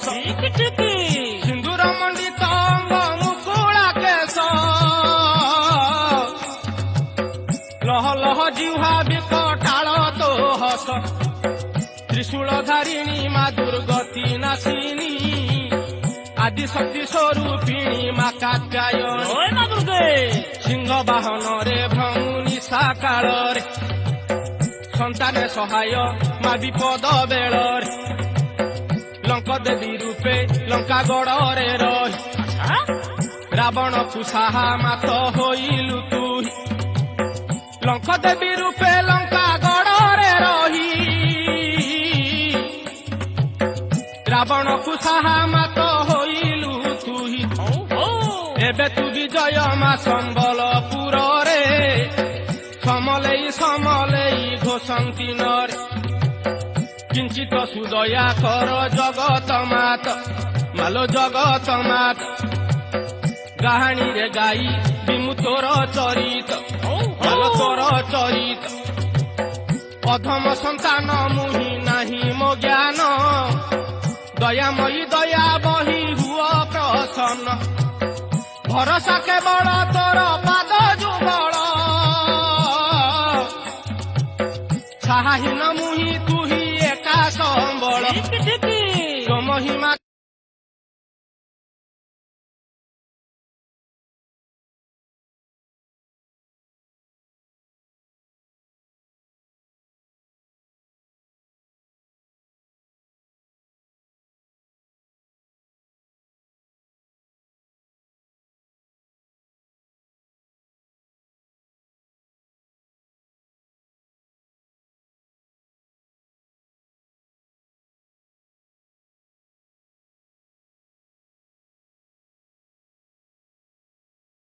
ସିନ୍ଦୁର ମଣ୍ଡିତ ଅଙ୍ଗ ମୁକୁଳା କେଶ ଲହ ଲହ ଜିହ୍ୱା ବିକଟାଳ ତୋ ହସ ତ୍ରିଶୂଳ ଧାରିଣୀ ମା ଦୁର୍ଗତି ନାସିନୀ ଆଦି ଶକ୍ତି ସ୍ୱରୂପିଣୀ ମା କାତ୍ୟାୟନୀ ସିଂହ ବାହନରେ ଭ୍ରମୁନି ସାକାଳରେ ସନ୍ତାନେ ସହାୟ ମା ବିପଦ ବେଳରେ ଲଙ୍କ ଦେବୀ ରୂପେ ଲଙ୍କା ଗଡ଼ରେ ରହି ରାବଣକୁ ସାହା ମାତ ହୋଇଲୁ ତୁ ଲଙ୍କ ଦେବୀ ରୂପେ ଲଙ୍କା ଗଡ଼ରେ ରହି ରାବଣକୁ ସାହା ମାତ ହୋଇଲୁ ତୁ ଏବେ ତୁ ବିଜୟ ମା ସମ୍ବଲପୁରରେ ସମଲେଇ ସମଲେଇ ଘୋଷନ୍ତି ନରେ କିଞ୍ଚିତ ସୁଦୟା କର ଜଗତ ମାତ ମାଲୋ ଜଗତ ମାତ ଗାହାଣୀରେ ଗାଇ ବିମୁ ତୋର ଚରିତ ମାଲୋ ତୋର ଚରିତ ଅଧମ ସନ୍ତାନ ମୁହିଁ ନାହିଁ ମୋ ଜ୍ଞାନ ଦୟାମୟୀ ଦୟା ବହି ହୁଅ ପ୍ରସନ୍ନ ଭରସା କେବଳ ତୋର ପାଦ ଯୁଗଳ ସାହାହୀନ ମୁହିଁ ତୁହି ଏକା ସମ୍ବଳ ତୋ ମହିମା